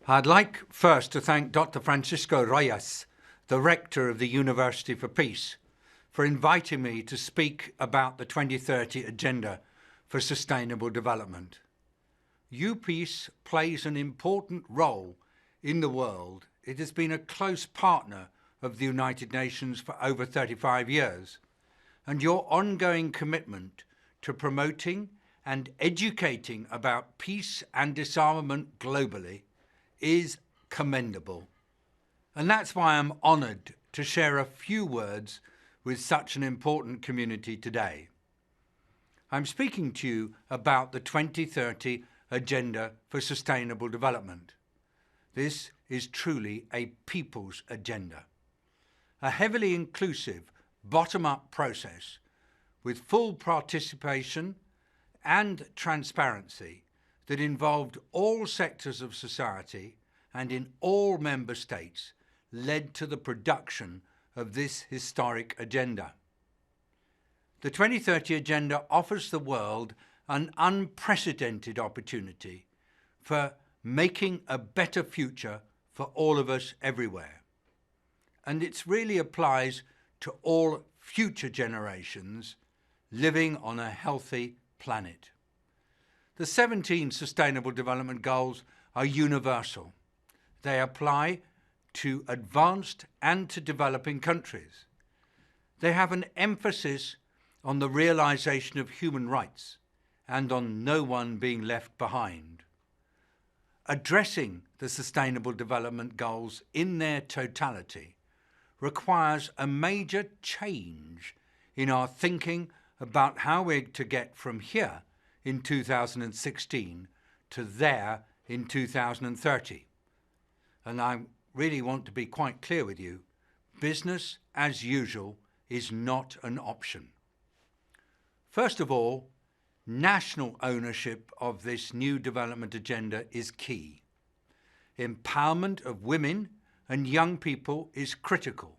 I'd like first to thank Dr. Francisco Royas, the Rector of the University for Peace, for inviting me to speak about the 2030 Agenda for Sustainable Development. UPeace plays an important role in the world. It has been a close partner of the United Nations for over 35 years, and your ongoing commitment to promoting and educating about peace and disarmament globally is commendable. And that's why I'm honoured to share a few words with such an important community today. I'm speaking to you about the 2030 Agenda for Sustainable Development. This is truly a people's agenda, a heavily inclusive, bottom-up process with full participation and transparency that involved all sectors of society and in all member states, led to the production of this historic agenda. The 2030 Agenda offers the world an unprecedented opportunity for making a better future for all of us everywhere. And it really applies to all future generations living on a healthy planet. The 17 Sustainable Development Goals are universal. They apply to advanced and to developing countries. They have an emphasis on the realization of human rights and on no one being left behind. Addressing the Sustainable Development Goals in their totality requires a major change in our thinking about how we're to get from here in 2016 to there in 2030. And I really want to be quite clear with you, business as usual is not an option. First of all, national ownership of this new development agenda is key. Empowerment of women and young people is critical.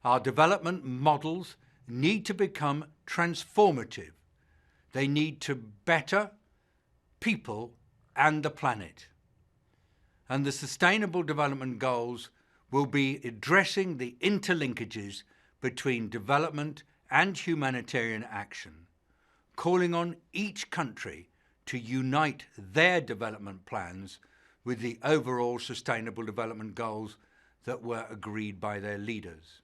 Our development models need to become transformative. They need to better people and the planet. And the Sustainable Development Goals will be addressing the interlinkages between development and humanitarian action, calling on each country to unite their development plans with the overall Sustainable Development Goals that were agreed by their leaders.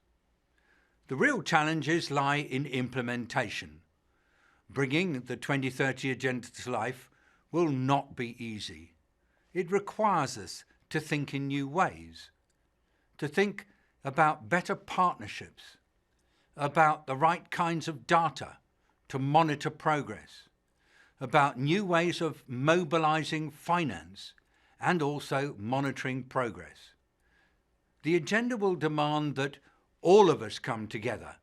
The real challenges lie in implementation. Bringing the 2030 Agenda to life will not be easy. It requires us to think in new ways, to think about better partnerships, about the right kinds of data to monitor progress, about new ways of mobilizing finance and also monitoring progress. The agenda will demand that all of us come together,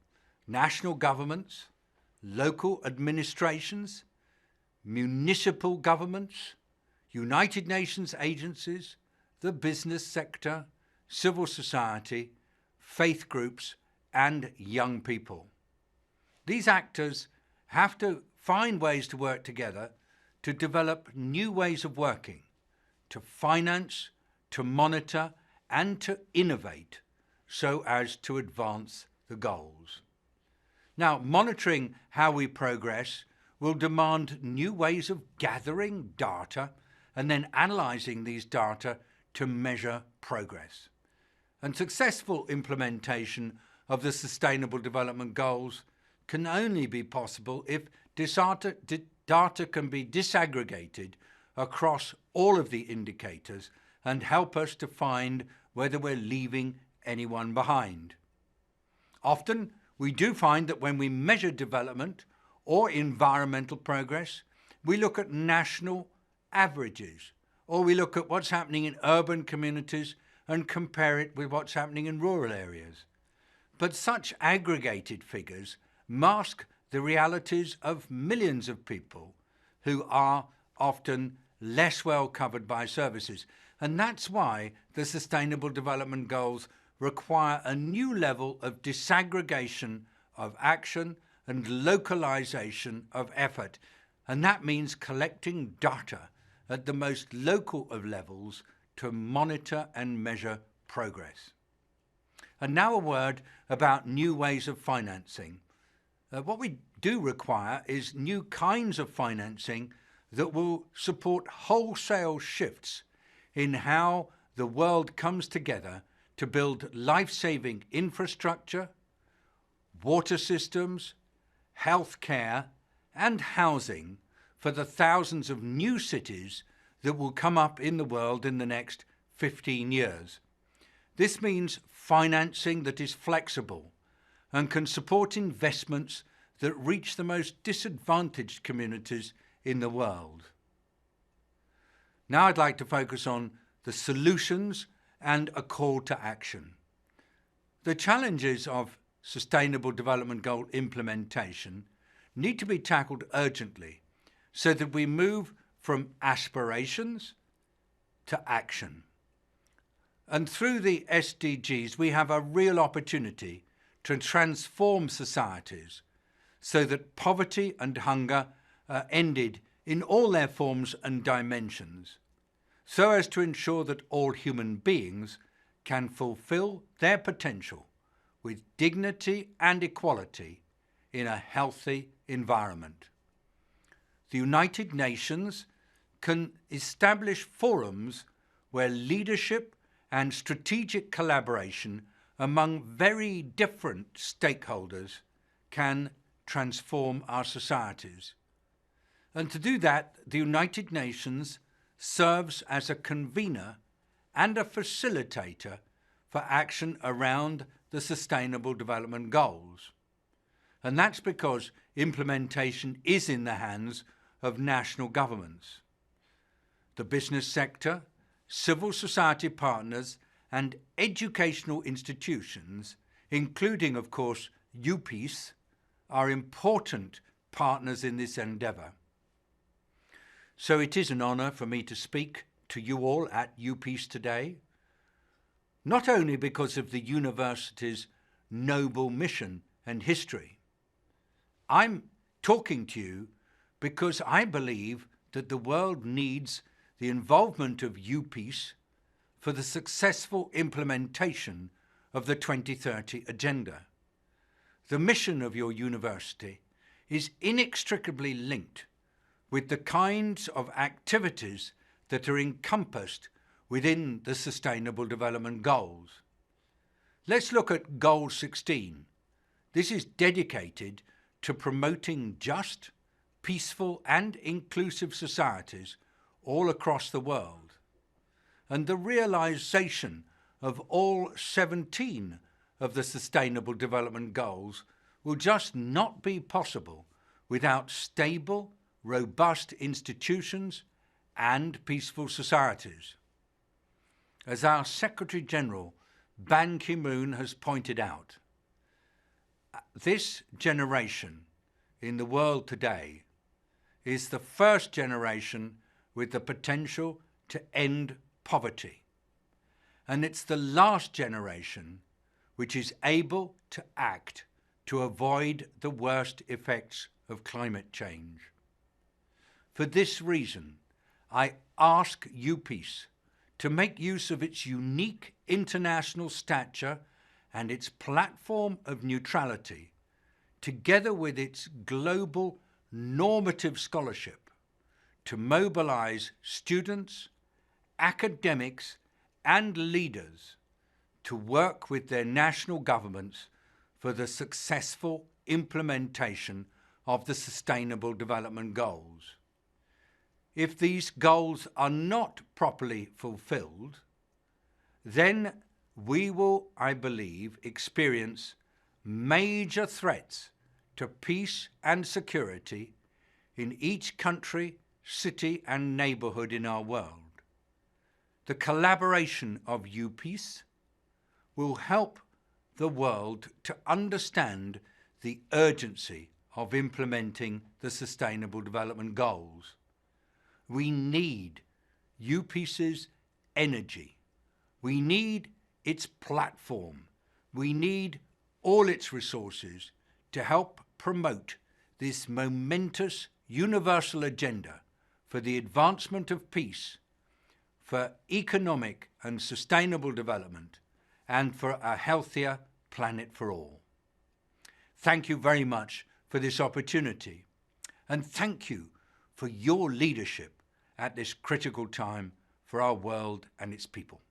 national governments, local administrations, municipal governments, United Nations agencies, the business sector, civil society, faith groups, and young people. These actors have to find ways to work together to develop new ways of working, to finance, to monitor, and to innovate so as to advance the goals. Now, monitoring how we progress will demand new ways of gathering data and then analysing these data to measure progress. And successful implementation of the Sustainable Development Goals can only be possible if data can be disaggregated across all of the indicators and help us to find whether we're leaving anyone behind. Often, we do find that when we measure development or environmental progress, we look at national averages, or we look at what's happening in urban communities and compare it with what's happening in rural areas. But such aggregated figures mask the realities of millions of people who are often less well covered by services. And that's why the Sustainable Development Goals require a new level of disaggregation of action and localization of effort. And that means collecting data at the most local of levels to monitor and measure progress. And now a word about new ways of financing. What we do require is new kinds of financing that will support wholesale shifts in how the world comes together to build life-saving infrastructure, water systems, healthcare, and housing for the thousands of new cities that will come up in the world in the next 15 years. This means financing that is flexible and can support investments that reach the most disadvantaged communities in the world. Now I'd like to focus on the solutions and a call to action. The challenges of Sustainable Development Goal implementation need to be tackled urgently so that we move from aspirations to action. And through the SDGs, we have a real opportunity to transform societies so that poverty and hunger are ended in all their forms and dimensions, so as to ensure that all human beings can fulfill their potential with dignity and equality in a healthy environment. The United Nations can establish forums where leadership and strategic collaboration among very different stakeholders can transform our societies. And to do that, the United Nations serves as a convener and a facilitator for action around the Sustainable Development Goals. And that's because implementation is in the hands of national governments. The business sector, civil society partners, and educational institutions, including, of course, UPeace, are important partners in this endeavour. So it is an honour for me to speak to you all at UPeace today, not only because of the university's noble mission and history. I'm talking to you because I believe that the world needs the involvement of UPeace for the successful implementation of the 2030 Agenda. The mission of your university is inextricably linked with the kinds of activities that are encompassed within the Sustainable Development Goals. Let's look at Goal 16. This is dedicated to promoting just, peaceful and inclusive societies all across the world. And the realization of all 17 of the Sustainable Development Goals will just not be possible without stable, robust institutions and peaceful societies. As our Secretary General Ban Ki-moon has pointed out, this generation in the world today is the first generation with the potential to end poverty. And it's the last generation which is able to act to avoid the worst effects of climate change. For this reason, I ask UPeace to make use of its unique international stature and its platform of neutrality, together with its global normative scholarship, to mobilize students, academics, and leaders to work with their national governments for the successful implementation of the Sustainable Development Goals. If these goals are not properly fulfilled, then we will, I believe, experience major threats to peace and security in each country, city, and neighbourhood in our world. The collaboration of UPeace will help the world to understand the urgency of implementing the Sustainable Development Goals. We need UPeace's energy. We need its platform. We need all its resources to help promote this momentous universal agenda for the advancement of peace, for economic and sustainable development and for a healthier planet for all. Thank you very much for this opportunity, and thank you for your leadership at this critical time for our world and its people.